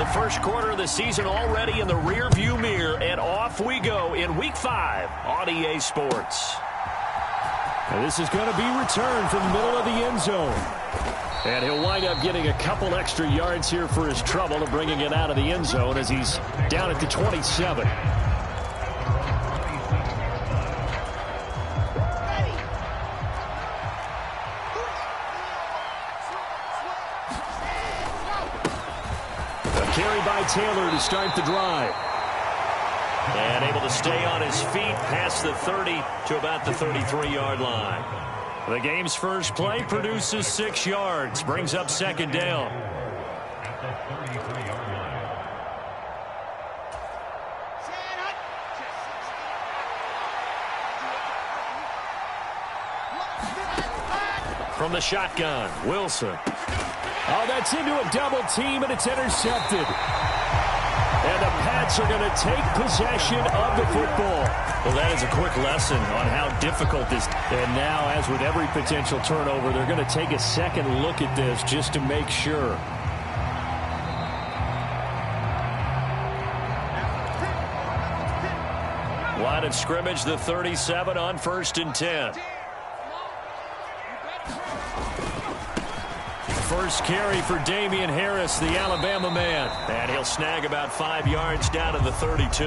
The first quarter of the season already in the rearview mirror, and off we go in Week 5 on EA Sports. And this is going to be returned from the middle of the end zone. And he'll wind up getting a couple extra yards here for his trouble and bringing it out of the end zone as he's down at the 27. Carry by Taylor to start the drive. And able to stay on his feet past the 30 to about the 33-yard line. The game's first play produces 6 yards. Brings up second down. From the shotgun, Wilson. Oh, that's into a double team, and it's intercepted. And the Pats are going to take possession of the football. Well, that is a quick lesson on how difficult this. And now, as with every potential turnover, they're going to take a second look at this just to make sure. Line of scrimmage, the 37 on 1st and 10. First carry for Damian Harris, the Alabama man. And he'll snag about 5 yards down to the 32.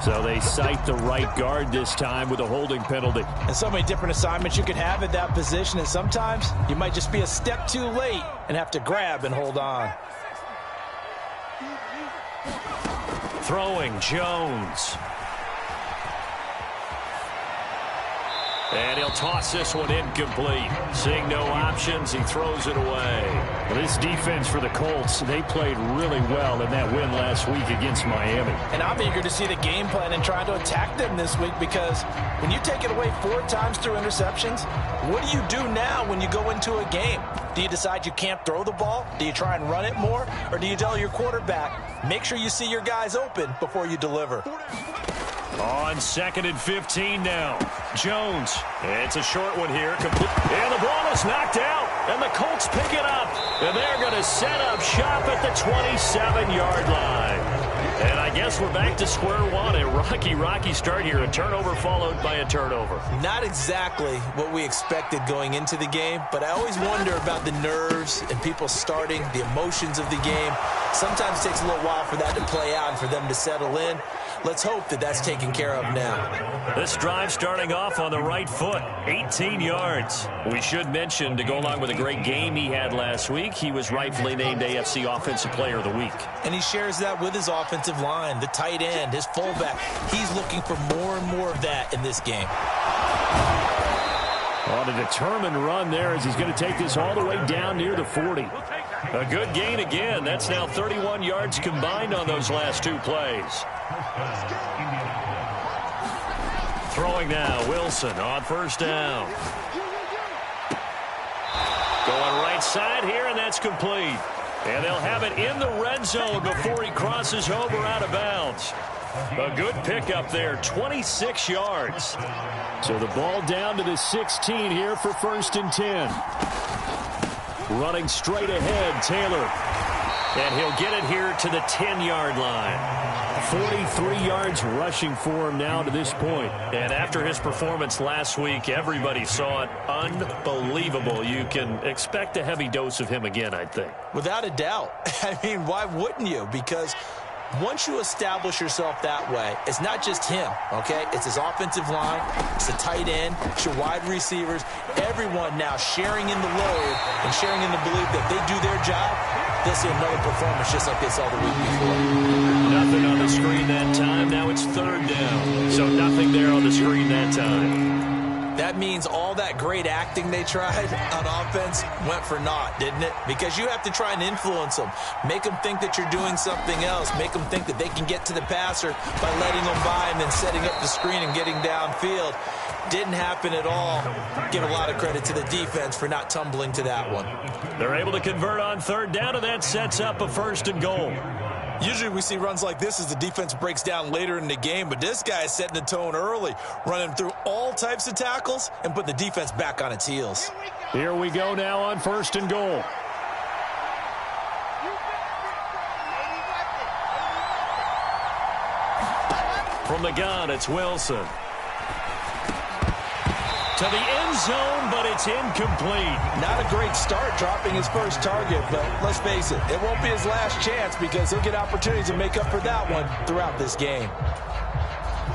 So they cite the right guard this time with a holding penalty. And so many different assignments you could have at that position, and sometimes you might just be a step too late and have to grab and hold on. Throwing, Jones. And he'll toss this one incomplete. Seeing no options, he throws it away. Well, this defense for the Colts, they played really well in that win last week against Miami. And I'm eager to see the game plan and try to attack them this week, because when you take it away 4 times through interceptions, what do you do now when you go into a game? Do you decide you can't throw the ball? Do you try and run it more? Or do you tell your quarterback, make sure you see your guys open before you deliver? On 2nd and 15 now. Jones. It's a short one here. And the ball is knocked out. And the Colts pick it up. And they're going to set up shop at the 27-yard line. And I guess we're back to square one. A rocky start here. A turnover followed by a turnover. Not exactly what we expected going into the game, but I always wonder about the nerves and people starting, the emotions of the game. Sometimes it takes a little while for that to play out and for them to settle in. Let's hope that that's taken care of now. This drive starting off on the right foot, 18 yards. We should mention, to go along with a great game he had last week, he was rightfully named AFC Offensive Player of the Week. And he shares that with his offensive line, the tight end, his fullback. He's looking for more and more of that in this game. On a determined run there as he's going to take this all the way down near the 40. A good gain again. That's now 31 yards combined on those last 2 plays. Throwing now, Wilson on 1st down. Going right side here, and that's complete. And they'll have it in the red zone before he crosses over out of bounds. A good pickup there, 26 yards. So the ball down to the 16 here for 1st and 10. Running straight ahead, Taylor. And he'll get it here to the 10-yard line. 43 yards rushing for him now to this point. And after his performance last week, everybody saw it. Unbelievable. You can expect a heavy dose of him again, I think. Without a doubt. I mean, why wouldn't you? Because once you establish yourself that way, it's not just him, okay? It's his offensive line, it's the tight end, it's your wide receivers, everyone now sharing in the load and sharing in the belief that they do their job. They'll see another performance just like they saw the week before. Nothing on the screen that time. Now it's 3rd down. So nothing there on the screen that time. That means all that great acting they tried on offense went for naught, didn't it? Because you have to try and influence them. Make them think that you're doing something else. Make them think that they can get to the passer by letting them by and then setting up the screen and getting downfield. Didn't happen at all. Give a lot of credit to the defense for not tumbling to that one. They're able to convert on 3rd down, and that sets up a 1st and goal. Usually we see runs like this as the defense breaks down later in the game, but this guy is setting the tone early, running through all types of tackles and put the defense back on its heels. Here we go now on 1st and goal. From the gun, it's Wilson. To the end zone, but it's incomplete. Not a great start dropping his first target, but let's face it, it won't be his last chance because he'll get opportunities to make up for that one throughout this game.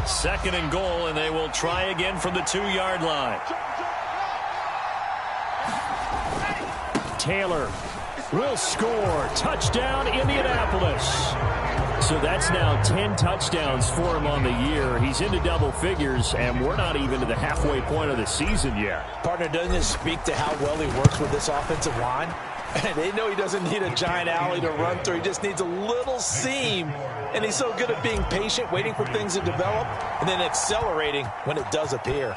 2nd and goal, and they will try again from the 2-yard line. Taylor will score. Touchdown, Indianapolis. So that's now 10 touchdowns for him on the year. He's into double figures, and we're not even to the halfway point of the season yet. Partner, doesn't this speak to how well he works with this offensive line? They know he doesn't need a giant alley to run through. He just needs a little seam. And he's so good at being patient, waiting for things to develop, and then accelerating when it does appear.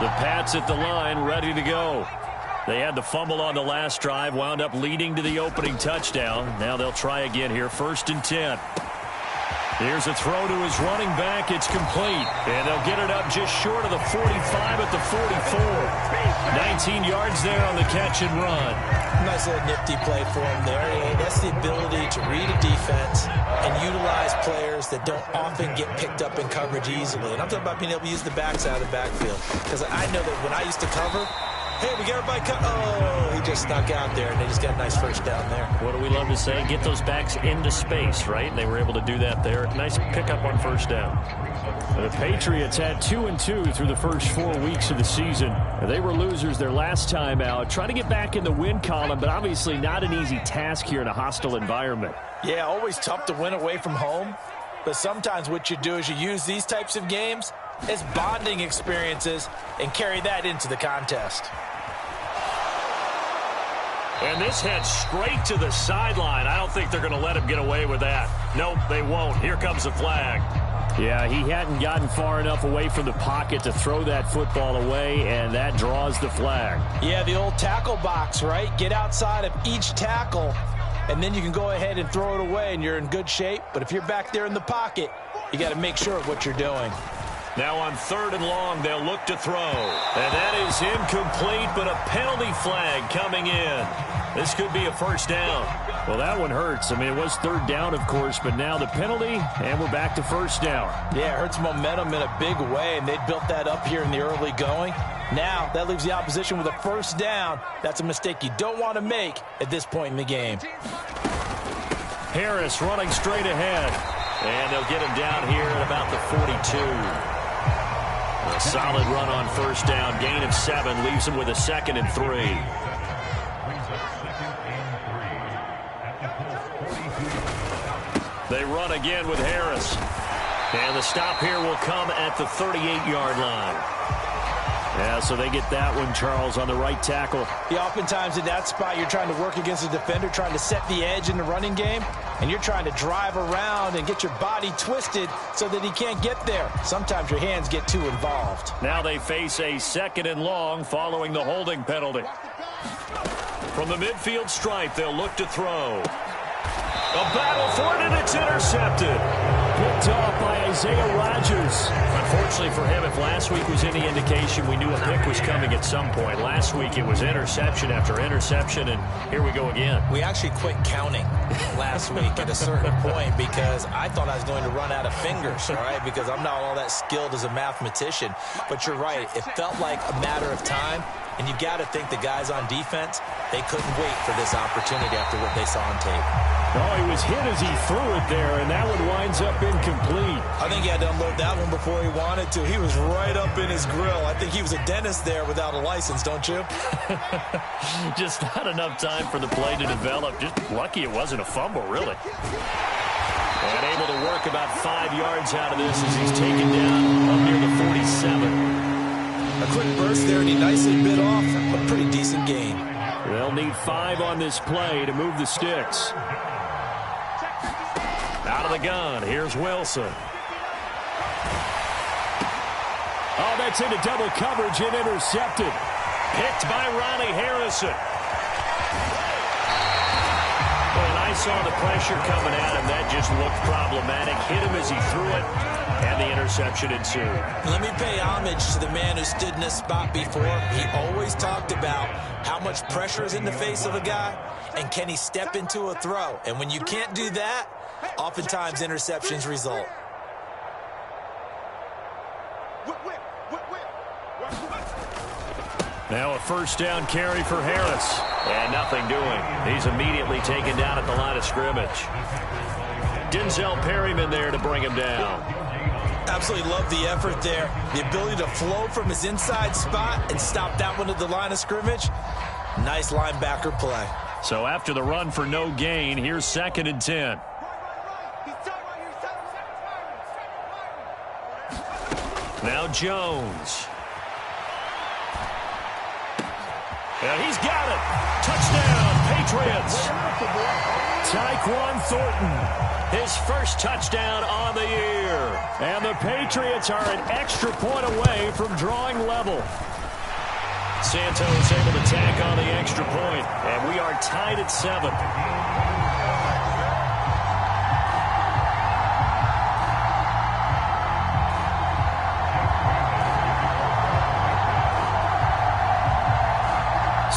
The Pats at the line, ready to go. They had the fumble on the last drive, wound up leading to the opening touchdown. Now they'll try again here, 1st and 10. Here's a throw to his running back. It's complete. And they'll get it up just short of the 45 at the 44. 19 yards there on the catch and run. Nice little nifty play for him there. That's the ability to read a defense and utilize players that don't often get picked up in coverage easily. And I'm talking about being able to use the backside of the backfield. Because I know that when I used to cover, hey, we got everybody cut. Oh, he just snuck out there, and they just got a nice first down there. What do we love to say? Get those backs into space, right? They were able to do that there. Nice pickup on first down. The Patriots had 2-2 through the first 4 weeks of the season. They were losers their last time out. Trying to get back in the win column, but obviously not an easy task here in a hostile environment. Yeah, always tough to win away from home. But sometimes what you do is you use these types of games as bonding experiences and carry that into the contest. And this heads straight to the sideline. I don't think they're going to let him get away with that. Nope, they won't. Here comes the flag. Yeah, he hadn't gotten far enough away from the pocket to throw that football away, and that draws the flag. Yeah, the old tackle box, right? Get outside of each tackle, and then you can go ahead and throw it away, and you're in good shape. But if you're back there in the pocket, you got to make sure of what you're doing. Now on 3rd and long, they'll look to throw. And that is incomplete, but a penalty flag coming in. This could be a first down. Well, that one hurts. I mean, it was 3rd down, of course, but now the penalty, and we're back to first down. Yeah, it hurts momentum in a big way, and they built that up here in the early going. Now, that leaves the opposition with a first down. That's a mistake you don't want to make at this point in the game. Harris running straight ahead. And they'll get him down here at about the 42. A solid run on first down. Gain of 7 leaves him with a 2nd and 3. They run again with Harris. And the stop here will come at the 38-yard line. Yeah, so they get that one, Charles, on the right tackle. Yeah, oftentimes in that spot, you're trying to work against a defender, trying to set the edge in the running game, and you're trying to drive around and get your body twisted so that he can't get there. Sometimes your hands get too involved. Now they face a 2nd and long following the holding penalty. From the midfield stripe, they'll look to throw. A battle for it, and it's intercepted. Picked off by Isaiah Rodgers. Unfortunately for him, if last week was any indication, we knew a pick was coming at some point. Last week it was interception after interception, and here we go again. We actually quit counting last week at a certain point because I thought I was going to run out of fingers, all right, because I'm not all that skilled as a mathematician. But you're right. It felt like a matter of time, and you got to think the guys on defense, they couldn't wait for this opportunity after what they saw on tape. Oh, he was hit as he threw it there, and that one winds up incomplete. I think he had to unload that one before he wanted to. He was right up in his grill. I think he was a dentist there without a license, don't you? Just not enough time for the play to develop. Just lucky it wasn't a fumble, really. And able to work about 5 yards out of this as he's taken down up near the 47. A quick burst there, and he nicely bit off a pretty decent gain. They'll need 5 on this play to move the sticks. Out of the gun, here's Wilson. Oh, that's into double coverage and intercepted. Picked by Ronnie Harrison. Well, I saw the pressure coming at him. That just looked problematic. Hit him as he threw it, and the interception ensued. Let me pay homage to the man who stood in this spot before. He always talked about how much pressure is in the face of a guy, and can he step into a throw. And when you can't do that, oftentimes interceptions result. Now a first down carry for Harris. And nothing doing. He's immediately taken down at the line of scrimmage. Denzel Perryman there to bring him down. Absolutely love the effort there. The ability to flow from his inside spot and stop that one at the line of scrimmage. Nice linebacker play. So after the run for no gain, here's 2nd and 10. Now Jones. And he's got it. Touchdown, Patriots. Tyquan Thornton, his first touchdown on the year. And the Patriots are an extra point away from drawing level. Santos able to tack on the extra point, and we are tied at 7.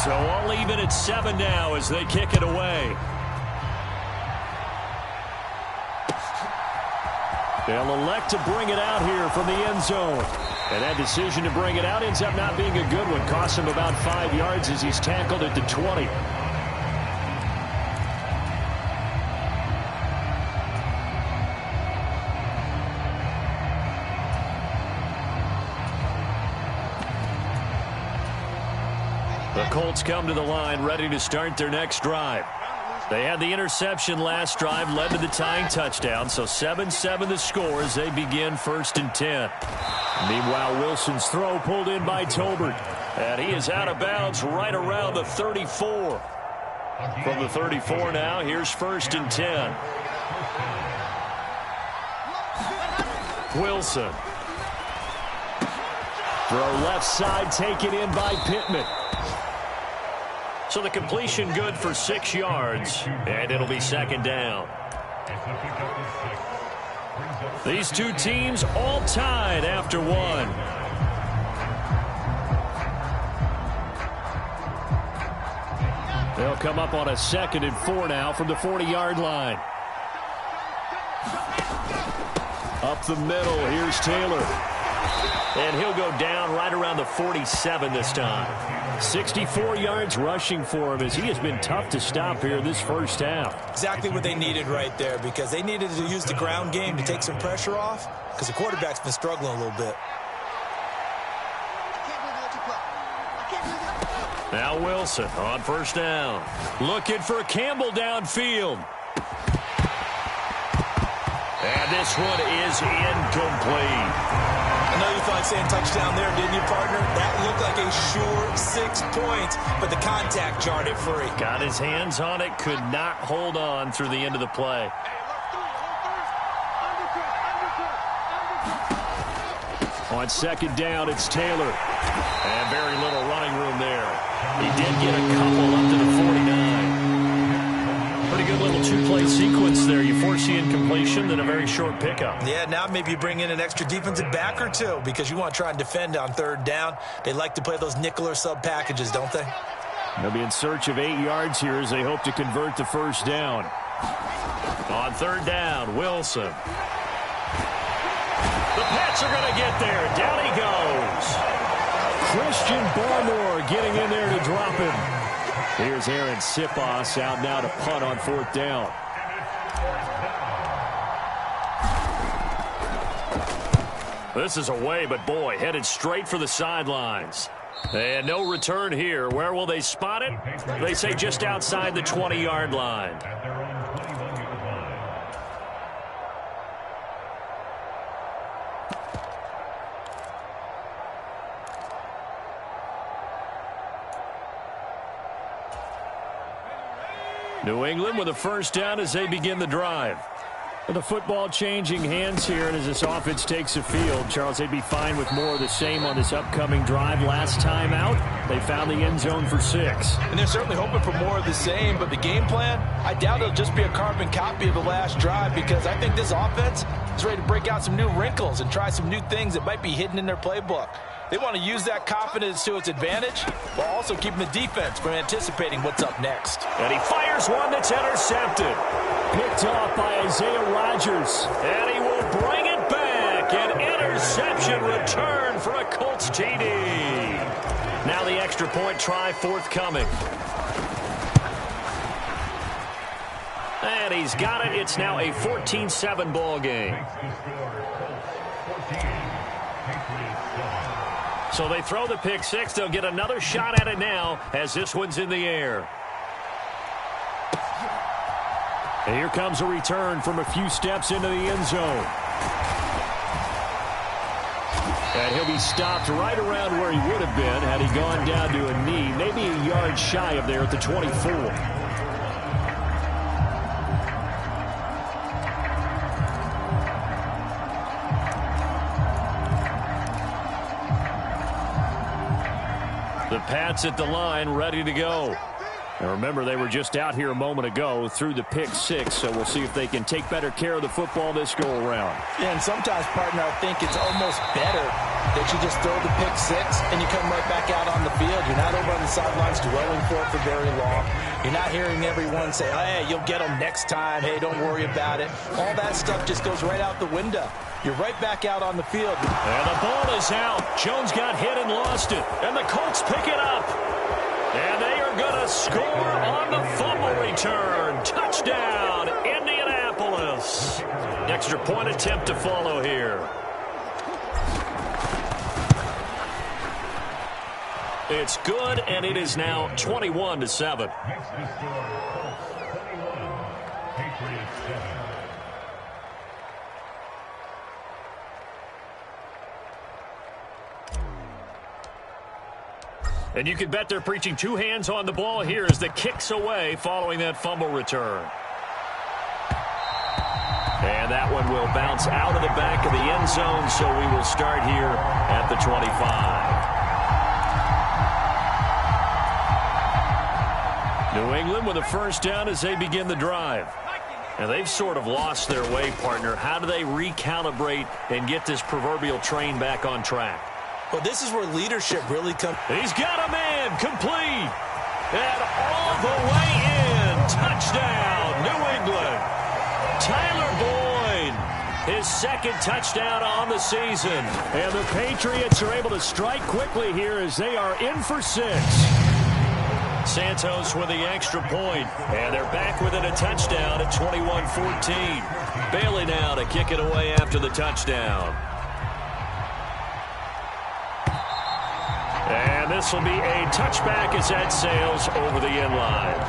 So all even at 7 now as they kick it away. They'll elect to bring it out here from the end zone. And that decision to bring it out ends up not being a good one. Costs him about 5 yards as he's tackled at the 20. The Colts come to the line ready to start their next drive. They had the interception last drive, led to the tying touchdown, so 7-7 the score as they begin 1st and 10. Meanwhile, Wilson's throw pulled in by Tolbert, and he is out of bounds right around the 34. From the 34 now, here's 1st and 10. Wilson. Throw left side taken in by Pittman. So the completion good for 6 yards, and it'll be 2nd down. These two teams all tied after 1. They'll come up on a 2nd and 4 now from the 40-yard line. Up the middle, here's Taylor. And he'll go down right around the 47 this time. 64 yards rushing for him as he has been tough to stop here this first half. Exactly what they needed right there, because they needed to use the ground game to take some pressure off, because the quarterback's been struggling a little bit. Now Wilson on 1st down. Looking for Campbell downfield. And this one is incomplete. I know you felt like saying touchdown there, didn't you, partner? That looked like a sure 6 points, but the contact jarred it free. Got his hands on it, could not hold on through the end of the play. On 2nd down, it's Taylor. And very little running room there. He did get a couple up to the 49. Pretty good little 2-play sequence there. You force the incompletion, then a very short pickup. Yeah, now maybe you bring in an extra defensive back or two because you want to try and defend on 3rd down. They like to play those nickel or sub packages, don't they? They'll be in search of 8 yards here as they hope to convert the 1st down. On 3rd down, Wilson. The Pats are going to get there. Down he goes. Christian Barmore getting in there to drop him. Here's Aaron Sipos out now to punt on 4th down. This is away, but boy, headed straight for the sidelines. And no return here. Where will they spot it? They say just outside the 20-yard line. New England with a 1st down as they begin the drive. The football changing hands here, and as this offense takes the field, Charles, they'd be fine with more of the same on this upcoming drive. Last time out, they found the end zone for 6. And they're certainly hoping for more of the same, but the game plan, I doubt it'll just be a carbon copy of the last drive, because I think this offense is ready to break out some new wrinkles and try some new things that might be hidden in their playbook. They want to use that confidence to its advantage while also keeping the defense from anticipating what's up next. And he fires one that's intercepted. Picked off by Isaiah Rodgers. And he will bring it back. An interception return for a Colts TD. Now the extra point try forthcoming. And he's got it. It's now a 14-7 ball game. So they throw the pick 6. They'll get another shot at it now as this one's in the air. And here comes a return from a few steps into the end zone. And he'll be stopped right around where he would have been had he gone down to a knee, maybe a yard shy of there at the 24. The Pats at the line, ready to go. And remember, they were just out here a moment ago through the pick 6, so we'll see if they can take better care of the football this go-around. Yeah, and sometimes, partner, I think it's almost better that you just throw the pick 6 and you come right back out on the field. You're not over on the sidelines dwelling for it for very long. You're not hearing everyone say, hey, you'll get them next time. Hey, don't worry about it. All that stuff just goes right out the window. You're right back out on the field. And the ball is out. Jones got hit and lost it. And the Colts pick it up. And they are going to score on the fumble return. Touchdown, Indianapolis. Extra point attempt to follow here. It's good, and it is now 21-7. And you can bet they're preaching 2 hands on the ball here as the kick's away following that fumble return. And that one will bounce out of the back of the end zone, so we will start here at the 25. New England with a first down as they begin the drive. And they've sort of lost their way, partner. How do they recalibrate and get this proverbial train back on track? Well, this is where leadership really comes. He's got a man, complete, and all the way in. Touchdown, New England. Tyler Boyd, his second touchdown on the season. And the Patriots are able to strike quickly here as they are in for 6. Santos with the extra point, and they're back within a touchdown at 21-14. Bailey now to kick it away after the touchdown. And this will be a touchback as that sails over the end line.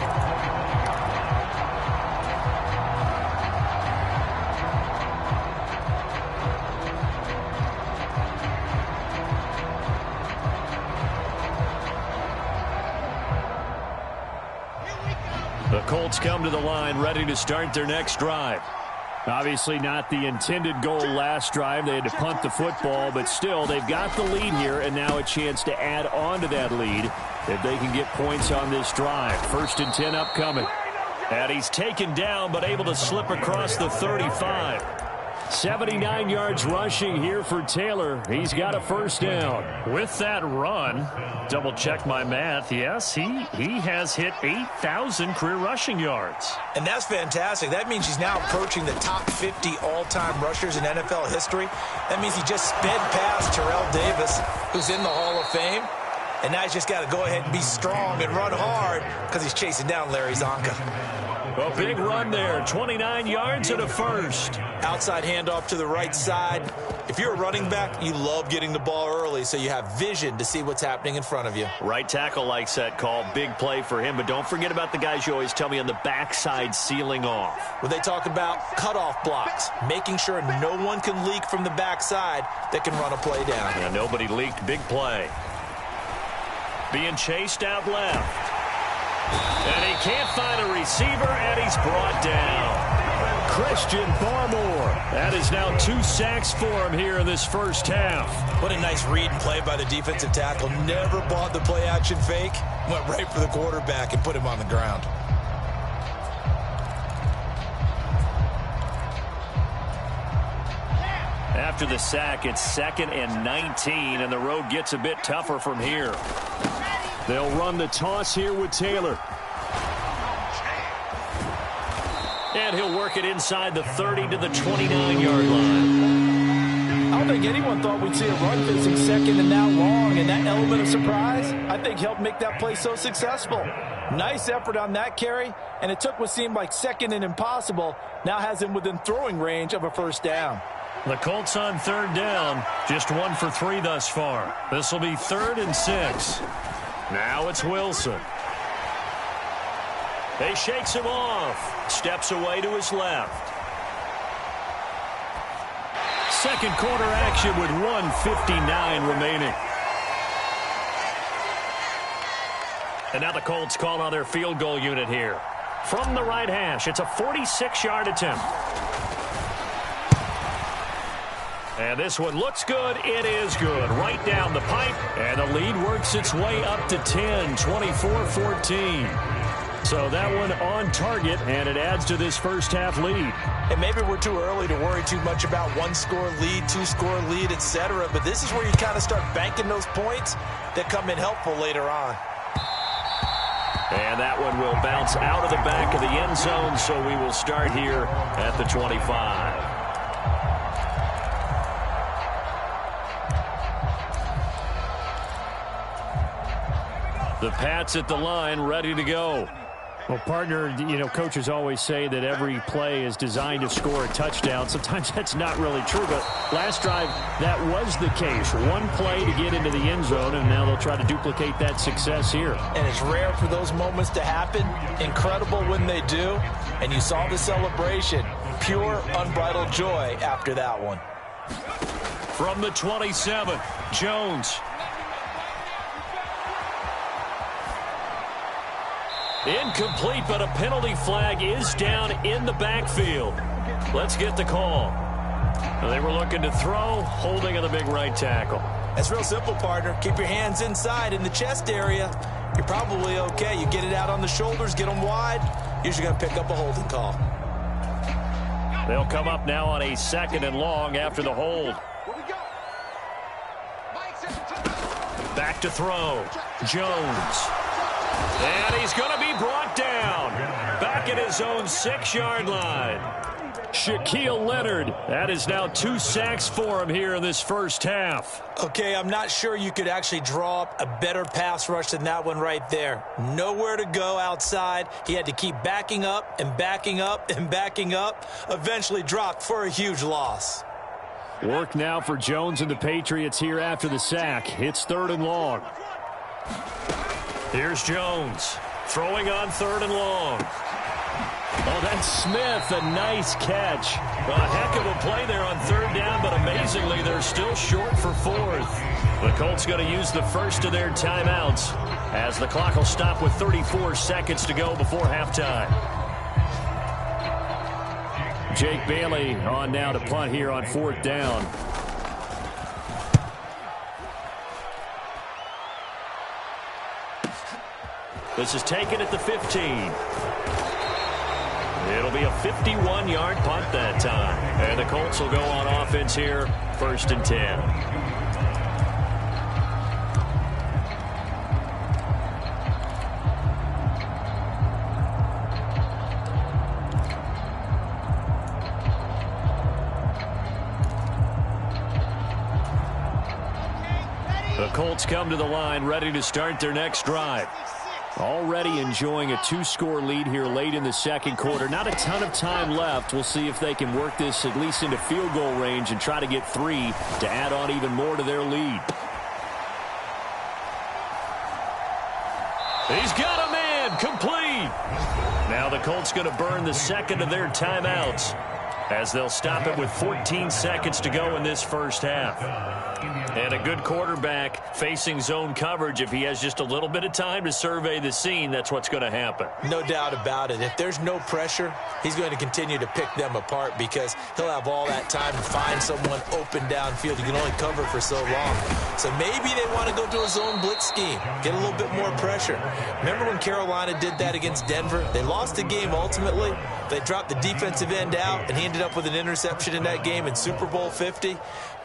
The Colts come to the line ready to start their next drive. Obviously not the intended goal last drive. They had to punt the football, but still they've got the lead here, and now a chance to add on to that lead if they can get points on this drive. 1st and 10 upcoming. And he's taken down but able to slip across the 35. 79 yards rushing here for Taylor. He's got a first down. With that run, double check my math, yes, he has hit 8,000 career rushing yards. And that's fantastic. That means he's now approaching the top 50 all-time rushers in NFL history. That means he just sped past Terrell Davis, who's in the Hall of Fame. And now he's just got to go ahead and be strong and run hard because he's chasing down Larry Zonka. A big run there, 29 yards and a first. Outside handoff to the right side. If you're a running back, you love getting the ball early so you have vision to see what's happening in front of you. Right tackle likes that call. Big play for him, but don't forget about the guys you always tell me on the backside sealing off. When they talk about cutoff blocks, making sure no one can leak from the backside that can run a play down. Yeah, nobody leaked. Big play. Being chased out left. And he can't find a receiver, and he's brought down. Christian Barmore. That is now 2 sacks for him here in this first half. What a nice read and play by the defensive tackle. Never bought the play-action fake. Went right for the quarterback and put him on the ground. After the sack, it's 2nd and 19, and the road gets a bit tougher from here. They'll run the toss here with Taylor. And he'll work it inside the 30 to the 29-yard line. I don't think anyone thought we'd see a run facing 2nd and now long, and that element of surprise, I think, helped make that play so successful. Nice effort on that carry, and it took what seemed like 2nd and impossible, now has him within throwing range of a first down. The Colts on 3rd down, just 1 for 3 thus far. This will be 3rd and 6. Now it's Wilson. He shakes him off. Steps away to his left. Second quarter action with 1:59 remaining. And now the Colts call on their field goal unit here. From the right hash, it's a 46-yard attempt. And this one looks good. It is good. Right down the pipe. And the lead works its way up to 10, 24-14. So that one on target, and it adds to this first half lead. And maybe we're too early to worry too much about 1-score lead, 2-score lead, etc. But this is where you kind of start banking those points that come in helpful later on. And that one will bounce out of the back of the end zone, so we will start here at the 25. The Pats at the line, ready to go. Well, partner, you know, coaches always say that every play is designed to score a touchdown. Sometimes that's not really true, but last drive, that was the case. One play to get into the end zone, and now they'll try to duplicate that success here. And it's rare for those moments to happen. Incredible when they do. And you saw the celebration. Pure, unbridled joy after that one. From the 27, Jones. Incomplete, but a penalty flag is down in the backfield. Let's get the call. They were looking to throw, holding on the big right tackle. That's real simple, partner. Keep your hands inside in the chest area. You're probably okay. You get it out on the shoulders, get them wide. Usually going to pick up a holding call. They'll come up now on a 2nd and long after the hold. Back to throw. Jones. And he's going to be brought down. Back at his own 6-yard line. Shaquille Leonard. That is now 2 sacks for him here in this first half. Okay, I'm not sure you could actually draw up a better pass rush than that one right there. Nowhere to go outside. He had to keep backing up and backing up and backing up. Eventually dropped for a huge loss. Work now for Jones and the Patriots here after the sack. It's 3rd and long. Here's Jones, throwing on 3rd and long. Oh, that's Smith, a nice catch. A heck of a play there on 3rd down, but amazingly, they're still short for 4th. The Colts going to use the first of their timeouts as the clock will stop with 34 seconds to go before halftime. Jake Bailey on now to punt here on 4th down. This is taken at the 15. It'll be a 51-yard punt that time. And the Colts will go on offense here, 1st and 10. The Colts come to the line ready to start their next drive. Already enjoying a 2-score lead here late in the second quarter. Not a ton of time left. We'll see if they can work this at least into field goal range and try to get 3 to add on even more to their lead. He's got a man complete. Now the Colts going to burn the second of their timeouts. as they'll stop it with 14 seconds to go in this first half. And a good quarterback facing zone coverage, if he has just a little bit of time to survey the scene, that's what's going to happen. No doubt about it. If there's no pressure, he's going to continue to pick them apart because he'll have all that time to find someone open downfield. You can only cover for so long. So maybe they want to go to a zone blitz scheme, get a little bit more pressure. Remember when Carolina did that against Denver? They lost the game ultimately. They dropped the defensive end out, and he ended up with an interception in that game in Super Bowl 50.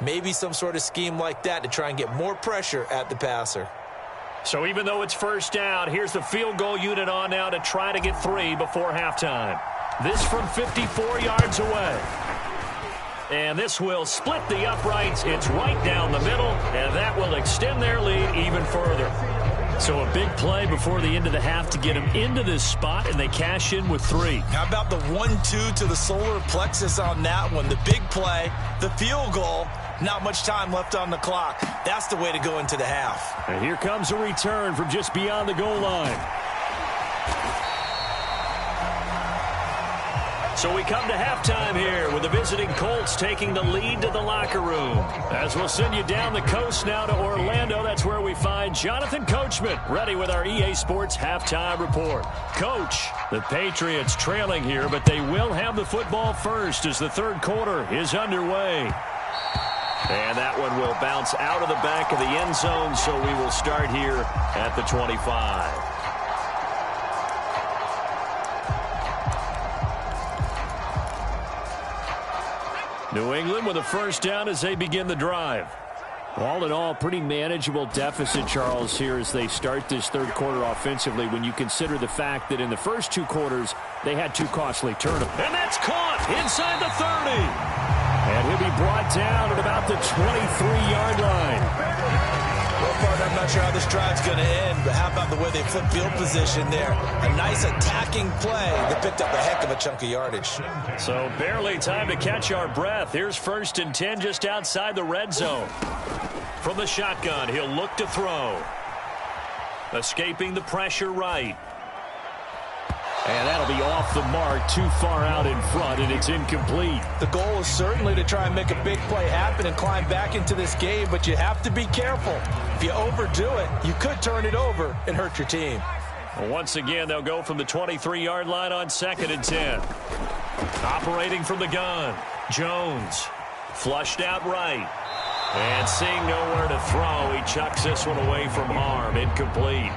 Maybe some sort of scheme like that to try and get more pressure at the passer. So even though it's first down, here's the field goal unit on now to try to get 3 before halftime. This from 54 yards away. And this will split the uprights. It's right down the middle, and that will extend their lead even further. So a big play before the end of the half to get them into this spot, and they cash in with 3. How about the 1-2 to the solar plexus on that one? The big play, the field goal, not much time left on the clock. That's the way to go into the half. And here comes a return from just beyond the goal line. So we come to halftime here with the visiting Colts taking the lead to the locker room. As we'll send you down the coast now to Orlando, that's where we find Jonathan Coachman ready with our EA Sports halftime report. Coach, the Patriots trailing here, but they will have the football first as the third quarter is underway. And that one will bounce out of the back of the end zone, so we will start here at the 25. New England with a first down as they begin the drive. All in all, pretty manageable deficit, Charles, here as they start this third quarter offensively when you consider the fact that in the first 2 quarters, they had 2 costly turnovers. And that's caught inside the 30. And he'll be brought down at about the 23-yard line. Well, partner, I'm not sure how this drive's going to end, but how about the way they flip field position there? A nice attacking play that picked up a heck of a chunk of yardage. So barely time to catch our breath. Here's 1st and 10 just outside the red zone. From the shotgun, he'll look to throw. Escaping the pressure right. And that'll be off the mark, too far out in front, and it's incomplete. The goal is certainly to try and make a big play happen and climb back into this game, but you have to be careful. If you overdo it, you could turn it over and hurt your team. Well, once again, they'll go from the 23-yard line on 2nd and 10. Operating from the gun, Jones. Flushed out right. And seeing nowhere to throw, he chucks this one away from harm. Incomplete.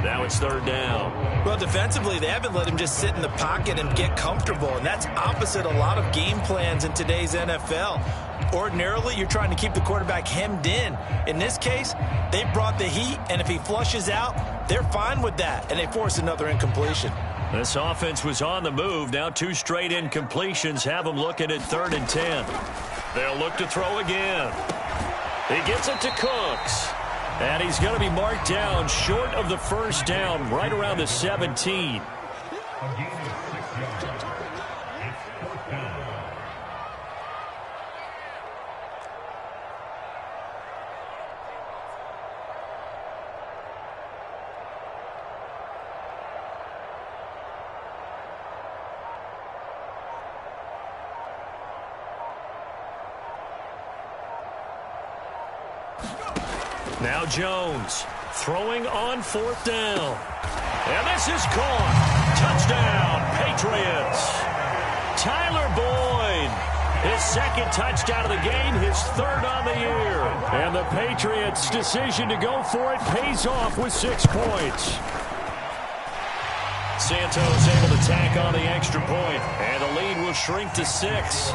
Now it's 3rd down. Well, defensively, they haven't let him just sit in the pocket and get comfortable, and that's opposite a lot of game plans in today's NFL. Ordinarily, you're trying to keep the quarterback hemmed in. In this case, they brought the heat, and if he flushes out, they're fine with that, and they force another incompletion. This offense was on the move. Now 2 straight incompletions have them looking at 3rd and 10. They'll look to throw again. He gets it to Cooks. And he's going to be marked down short of the first down, right around the 17. Now Jones throwing on 4th down. And this is caught. Touchdown, Patriots. Tyler Boyd, his 2nd touchdown of the game, his 3rd on the year. And the Patriots' decision to go for it pays off with 6 points. Santos able to tack on the extra point, and the lead will shrink to 6.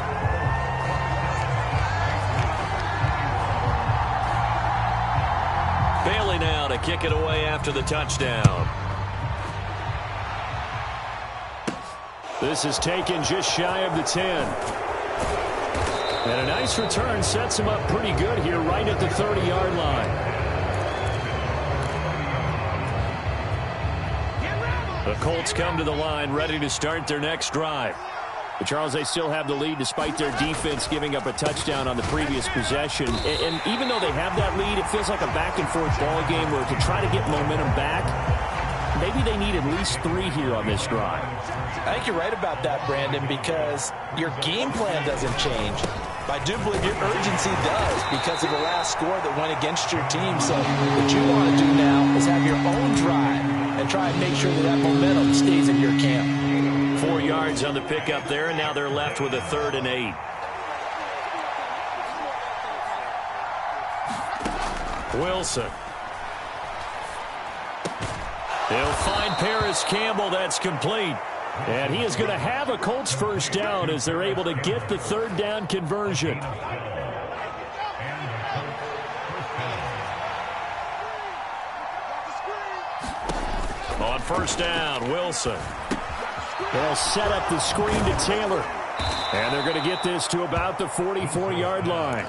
Bailey now to kick it away after the touchdown. This is taken just shy of the 10. And a nice return sets him up pretty good here right at the 30-yard line. The Colts come to the line ready to start their next drive. But Charles, they still have the lead despite their defense giving up a touchdown on the previous possession. And even though they have that lead, it feels like a back-and-forth ball game where to try to get momentum back, maybe they need at least 3 here on this drive. I think you're right about that, Brandon, because your game plan doesn't change. I do believe your urgency does because of the last score that went against your team. So what you want to do now is have your own drive and try and make sure that that momentum stays in your camp. 4 yards on the pickup there, and now they're left with a 3rd and 8. Wilson. He'll find Paris Campbell. That's complete. And he is going to have a Colts first down as they're able to get the 3rd down conversion. On first down, Wilson. They'll set up the screen to Taylor. And they're going to get this to about the 44-yard line.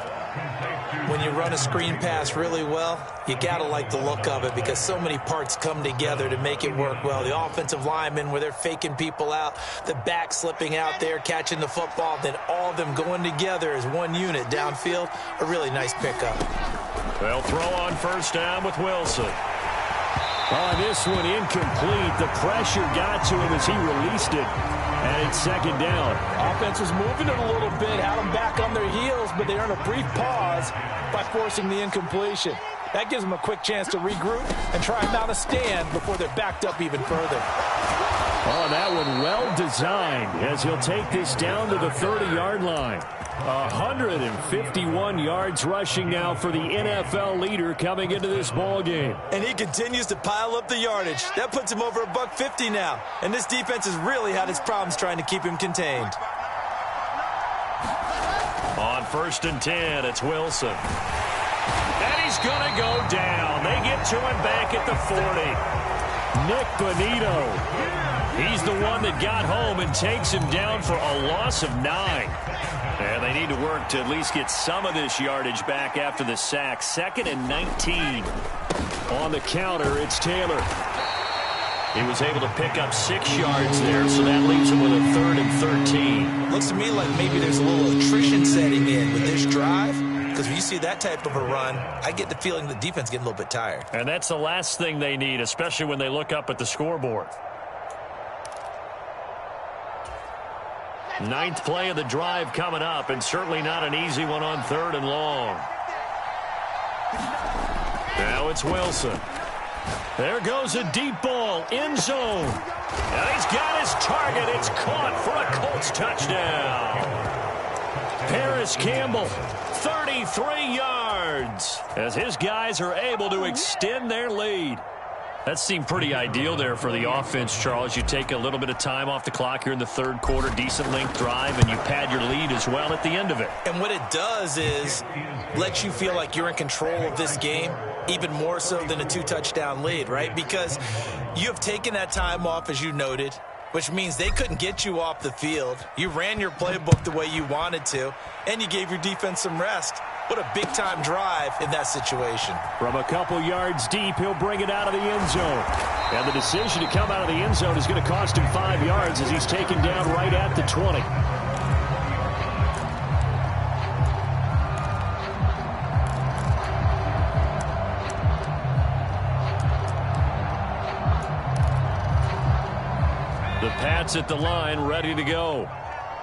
When you run a screen pass really well, you got to like the look of it because so many parts come together to make it work well. The offensive linemen where they're faking people out, the back slipping out there, catching the football, then all of them going together as one unit downfield. A really nice pickup. They'll throw on first down with Wilson. Oh, this one incomplete. The pressure got to him as he released it. And it's 2nd down. Offense was moving it a little bit, had them back on their heels, but they earned a brief pause by forcing the incompletion. That gives them a quick chance to regroup and try and mount a stand before they're backed up even further. Oh, that one well designed as he'll take this down to the 30-yard line. 151 yards rushing now for the NFL leader coming into this ball game. And he continues to pile up the yardage. That puts him over $150 now. And this defense has really had its problems trying to keep him contained. On 1st and 10, it's Wilson. And he's going to go down. They get to him back at the 40. Nick Bonito. He's the one that got home and takes him down for a loss of 9. And they need to work to at least get some of this yardage back after the sack. 2nd and 19. On the counter, it's Taylor. He was able to pick up 6 yards there, so that leaves him with a 3rd and 13. Looks to me like maybe there's a little attrition setting in with this drive. Because when you see that type of a run, I get the feeling the defense getting a little bit tired. And that's the last thing they need, especially when they look up at the scoreboard. 9th play of the drive coming up, and certainly not an easy one on 3rd and long. Now it's Wilson. There goes a deep ball, end zone. And he's got his target. It's caught for a Colts touchdown. Paris Campbell, 33 yards, as his guys are able to extend their lead. That seemed pretty ideal there for the offense, Charles. You take a little bit of time off the clock here in the 3rd quarter, decent length drive, and you pad your lead as well at the end of it. And what it does is let you feel like you're in control of this game, even more so than a 2-touchdown lead, right? Because you have taken that time off, as you noted, which means they couldn't get you off the field. You ran your playbook the way you wanted to, and you gave your defense some rest. What a big-time drive in that situation. From a couple yards deep, he'll bring it out of the end zone. And the decision to come out of the end zone is going to cost him 5 yards as he's taken down right at the 20. The Pats at the line, ready to go.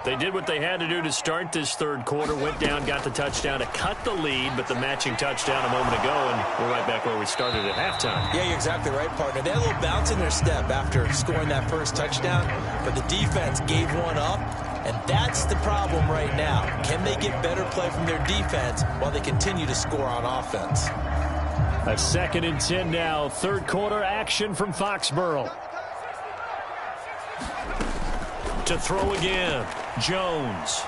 They did what they had to do to start this 3rd quarter, went down, got the touchdown to cut the lead, but the matching touchdown a moment ago, and we're right back where we started at halftime. Yeah, you're exactly right, partner. They had a little bounce in their step after scoring that first touchdown, but the defense gave one up, and that's the problem right now. Can they get better play from their defense while they continue to score on offense? A 2nd and 10 now, 3rd quarter action from Foxborough. To throw again, Jones.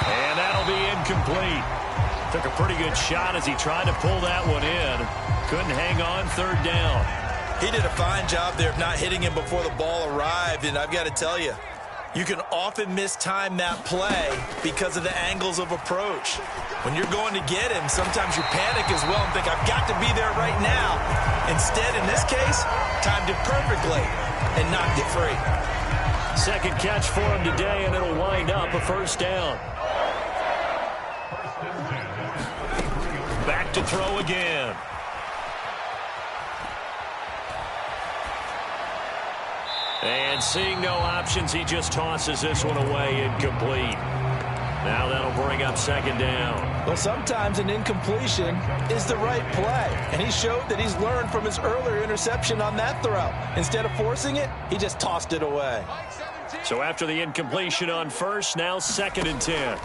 And that'll be incomplete. Took a pretty good shot as he tried to pull that one in. Couldn't hang on, 3rd down. He did a fine job there of not hitting him before the ball arrived, and I've got to tell you, you can often mistime that play because of the angles of approach. When you're going to get him, sometimes you panic as well and think, I've got to be there right now. Instead, in this case, timed it perfectly and knocked it free. 2nd catch for him today, and it'll wind up a 1st down. Back back to throw again. And seeing no options, he just tosses this one away, incomplete. Now that'll bring up second down. Well, sometimes an incompletion is the right play, and he showed that he's learned from his earlier interception on that throw. Instead of forcing it, he just tossed it away. So after the incompletion on first, now 2nd and 10.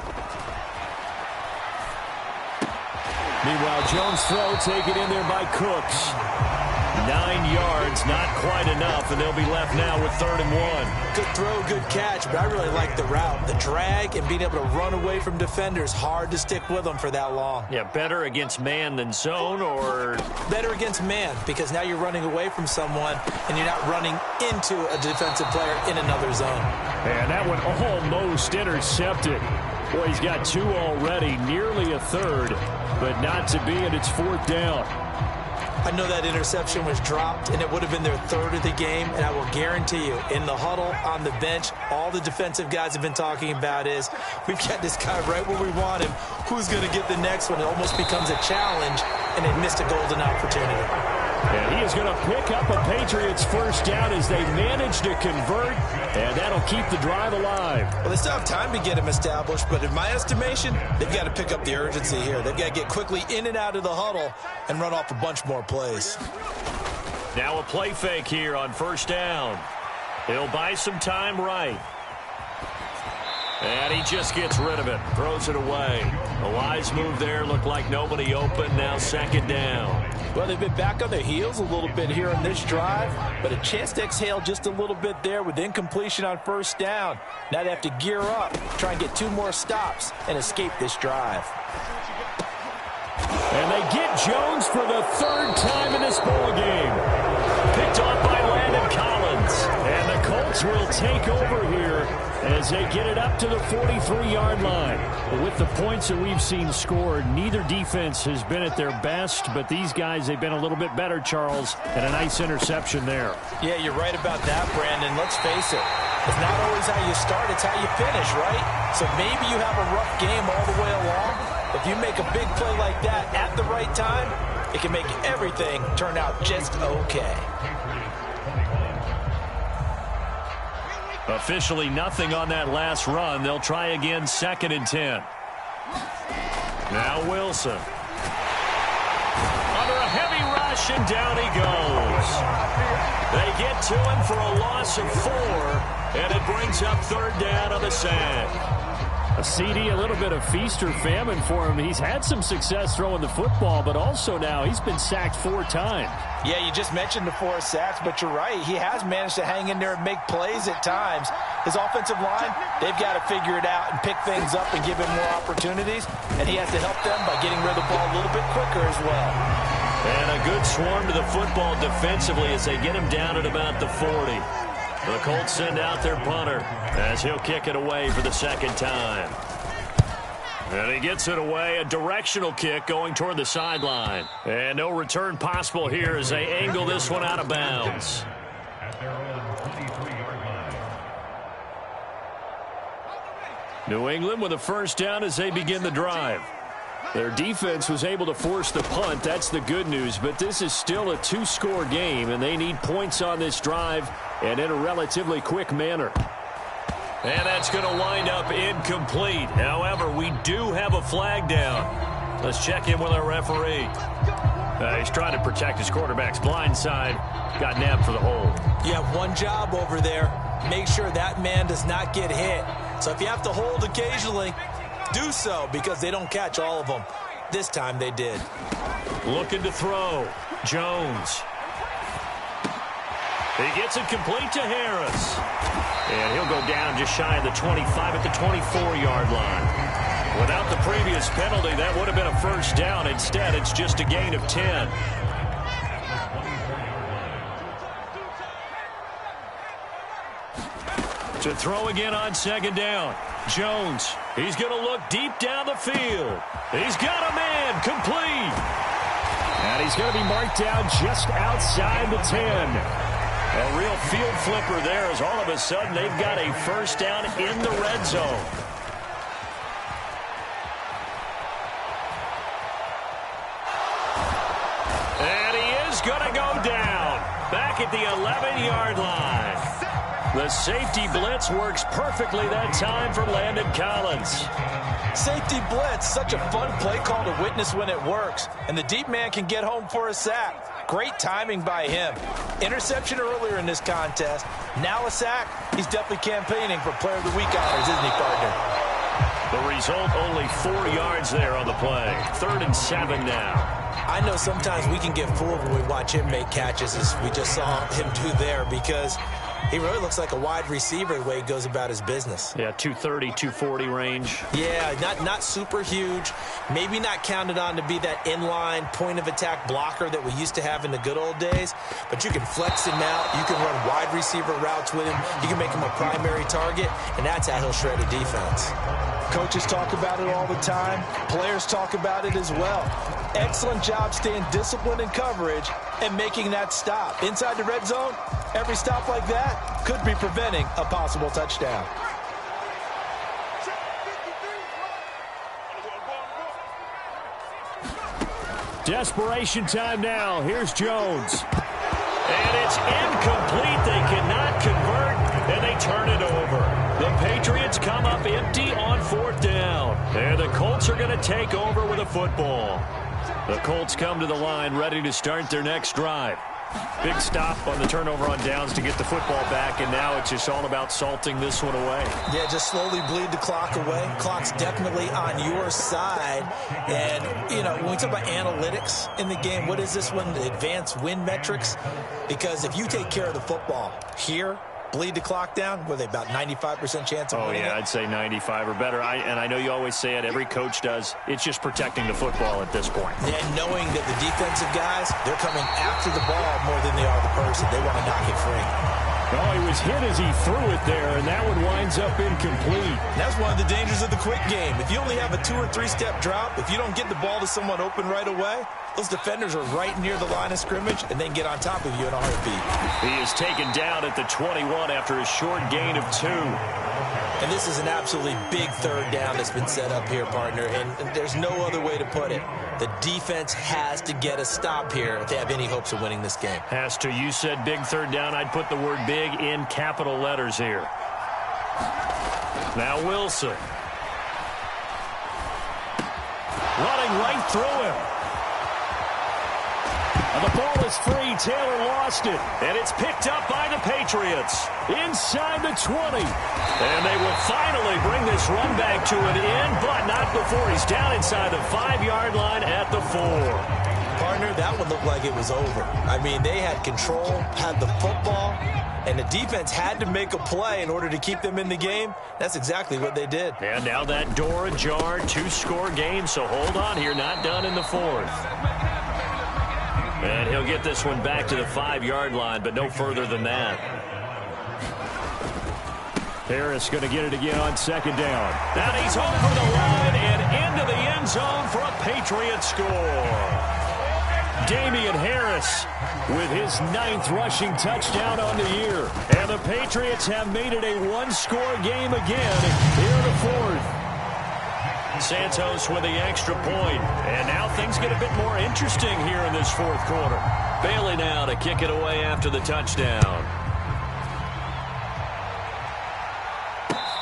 Meanwhile, Jones' throw taken in there by Cooks. 9 yards, not quite enough, and they'll be left now with 3rd and 1. Good throw, good catch, but I really like the route. The drag and being able to run away from defenders, hard to stick with them for that long. Yeah, better against man than zone, or? Better against man, because now you're running away from someone and you're not running into a defensive player in another zone. And that one almost intercepted. Boy, he's got 2 already, nearly a third, but not to be, and it's 4th down. I know that interception was dropped, and it would have been their 3rd of the game, and I will guarantee you, in the huddle, on the bench, all the defensive guys have been talking about is, we've got this guy right where we want him. Who's going to get the next one? It almost becomes a challenge, and they missed a golden opportunity. And he is going to pick up a Patriots 1st down as they manage to convert, and that'll keep the drive alive. Well, they still have time to get him established, but in my estimation, they've got to pick up the urgency here. They've got to get quickly in and out of the huddle and run off a bunch more plays. Now a play fake here on 1st down. He'll buy some time right. And he just gets rid of it, throws it away. A wise move there, looked like nobody open, now 2nd down. Well, they've been back on their heels a little bit here in this drive, but a chance to exhale just a little bit there with incompletion on 1st down. Now they have to gear up, try and get 2 more stops, and escape this drive. And they get Jones for the 3rd time in this ball game. Picked off by Landon Collins. And the Colts will take over here as they get it up to the 43-yard line. But with the points that we've seen scored, neither defense has been at their best, but these guys, they've been a little bit better, Charles, and a nice interception there. Yeah, you're right about that, Brandon. Let's face it. It's not always how you start, it's how you finish, right? So maybe you have a rough game all the way along. If you make a big play like that at the right time, it can make everything turn out just okay. Officially nothing on that last run. They'll try again, 2nd and 10. Now Wilson. Under a heavy rush, and down he goes. They get to him for a loss of 4, and it brings up 3rd down on the sack. A CD, a little bit of feast or famine for him. He's had some success throwing the football, but also now he's been sacked 4 times. Yeah, you just mentioned the 4 sacks, but you're right. He has managed to hang in there and make plays at times. His offensive line, they've got to figure it out and pick things up and give him more opportunities, and he has to help them by getting rid of the ball a little bit quicker as well. And a good swarm to the football defensively as they get him down at about the 40. The Colts send out their punter as he'll kick it away for the 2nd time. And he gets it away, a directional kick going toward the sideline. And no return possible here as they angle this one out of bounds. New England with a 1st down as they begin the drive. Their defense was able to force the punt. That's the good news. But this is still a 2-score game, and they need points on this drive and in a relatively quick manner. And that's going to wind up incomplete. However, we do have a flag down. Let's check in with our referee. He's trying to protect his quarterback's blind side. Got nabbed for the hold. You have one job over there. Make sure that man does not get hit. So if you have to hold occasionally, do so, because they don't catch all of them. This time they did. Looking to throw. Jones. He gets it complete to Harris. And he'll go down just shy of the 25 at the 24-yard line. Without the previous penalty, that would have been a 1st down. Instead, it's just a gain of 10. To throw again on 2nd down. Jones, he's going to look deep down the field. He's got a man, complete. And he's going to be marked down just outside the 10. A real field flipper there as all of a sudden they've got a 1st down in the red zone. at the 11-yard line. The safety blitz works perfectly that time for Landon Collins. Safety blitz, such a fun play call to witness when it works. And the deep man can get home for a sack. Great timing by him. Interception earlier in this contest. Now a sack. He's definitely campaigning for Player of the Week honors, isn't he, partner? The result, only 4 yards there on the play. 3rd and 7 now. I know sometimes we can get fooled when we watch him make catches, as we just saw him do there, because he really looks like a wide receiver the way he goes about his business. Yeah, 230, 240 range. Yeah, not super huge. Maybe not counted on to be that inline point-of-attack blocker that we used to have in the good old days. But you can flex him out. You can run wide receiver routes with him. You can make him a primary target, and that's how he'll shred a defense. Coaches talk about it all the time. Players talk about it as well. Excellent job staying disciplined in coverage and making that stop. Inside the red zone, every stop like that could be preventing a possible touchdown. Desperation time now. Here's Jones. And it's incomplete. They cannot convert, and they turn it over. The Patriots come up empty on 4th down. And the Colts are going to take over with a football. The Colts come to the line ready to start their next drive. Big stop on the turnover on downs to get the football back, and now it's just all about salting this one away. Yeah, just slowly bleed the clock away. Clock's definitely on your side. And, you know, when we talk about analytics in the game, what is this one? The advanced win metrics? Because if you take care of the football here, bleed the clock down, were they about 95% chance of winning it? I'd say 95 or better. And I know you always say it, every coach does. It's just protecting the football at this point. And knowing that the defensive guys, they're coming after the ball more than they are the person. They want to knock it free. Oh, he was hit as he threw it there, and that one winds up incomplete. That's one of the dangers of the quick game. If you only have a 2- or 3-step drop, if you don't get the ball to someone open right away, those defenders are right near the line of scrimmage, and they can get on top of you in a heartbeat. He is taken down at the 21 after a short gain of 2. And this is an absolutely big 3rd down that's been set up here, partner, and there's no other way to put it. The defense has to get a stop here if they have any hopes of winning this game. Has to. You said big 3rd down. I'd put the word big in capital letters here. Now Wilson. Running right through him. And the ball is free. Taylor lost it. And it's picked up by the Patriots. Inside the 20. And they will finally bring this run back to an end, but not before he's down inside the 5-yard line at the 4. Partner, that one looked like it was over. I mean, they had control, had the football, and the defense had to make a play in order to keep them in the game. That's exactly what they did. And now that door ajar, 2-score game, so hold on here, not done in the 4th. And he'll get this one back to the 5-yard line, but no further than that. Harris going to get it again on 2nd down. And he's over the line and into the end zone for a Patriot score. Damian Harris with his 9th rushing touchdown on the year. And the Patriots have made it a 1-score game again here in the 4th. Santos with the extra point. And now things get a bit more interesting here in this 4th quarter. Bailey now to kick it away after the touchdown.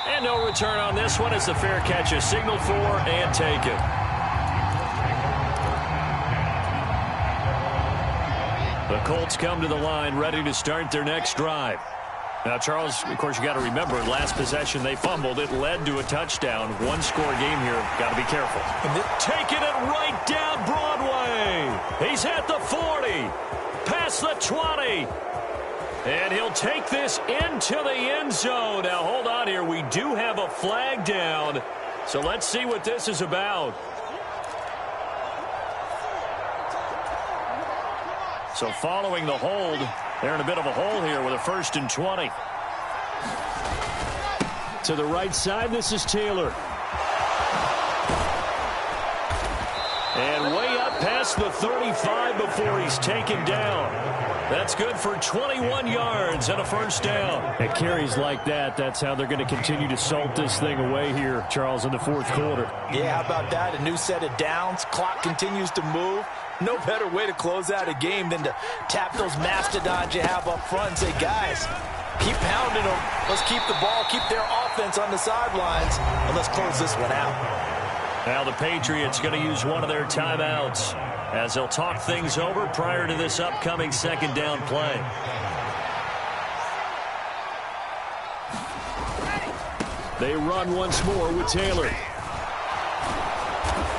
And no return on this one as the fair catch is signaled for and taken. The Colts come to the line ready to start their next drive. Now, Charles, of course, you got to remember, last possession they fumbled. It led to a touchdown. 1-score game here. Got to be careful. Taking it right down Broadway. He's at the 40. Past the 20. And he'll take this into the end zone. Now, hold on here. We do have a flag down. So let's see what this is about. So following the hold, they're in a bit of a hole here with a 1st and 20. To the right side, this is Taylor. And way up past the 35 before he's taken down. That's good for 21 yards and a 1st down. At carries like that, that's how they're going to continue to salt this thing away here, Charles, in the 4th quarter. Yeah, how about that? A new set of downs. Clock continues to move. No better way to close out a game than to tap those mastodons you have up front and say, guys, keep pounding them. Let's keep the ball, keep their offense on the sidelines, and let's close this one out. Now the Patriots going to use one of their timeouts as they'll talk things over prior to this upcoming second down play. They run once more with Taylor.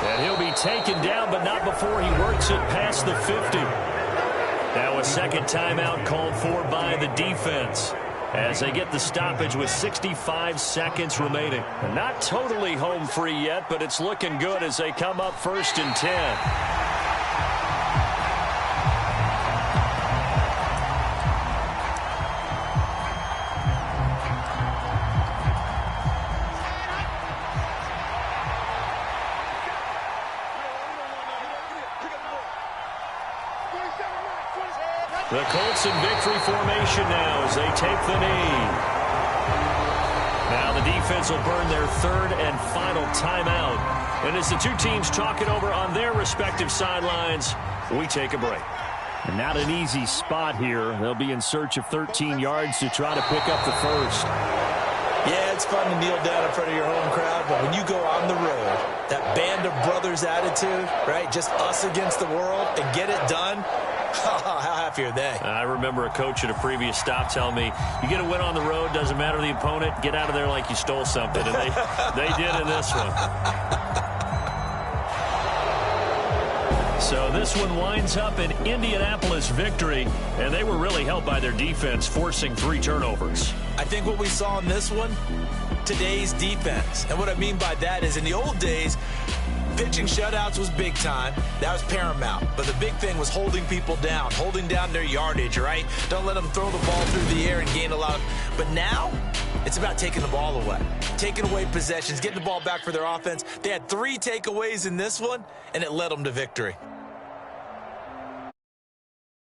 And he'll be taken down, but not before he works it past the 50. Now a second timeout called for by the defense as they get the stoppage with 65 seconds remaining. And not totally home free yet, but it's looking good as they come up 1st and 10. The Colts in victory formation now as they take the knee. Now the defense will burn their 3rd and final timeout. And as the two teams talk it over on their respective sidelines, we take a break. And not an easy spot here. They'll be in search of 13 yards to try to pick up the first. Yeah, it's fun to kneel down in front of your home crowd, but when you go on the road, that band of brothers attitude, right, just us against the world, and get it done, how happy are they? I remember a coach at a previous stop telling me, you get a win on the road, doesn't matter the opponent, get out of there like you stole something. And they did in this one. So this one winds up an Indianapolis victory, and they were really helped by their defense, forcing 3 turnovers. I think what we saw in this one, today's defense. And what I mean by that is in the old days, pitching shutouts was big time. That was paramount. But the big thing was holding people down, holding down their yardage, right? Don't let them throw the ball through the air and gain a lot of... But now, it's about taking the ball away. Taking away possessions, getting the ball back for their offense. They had 3 takeaways in this one, and it led them to victory.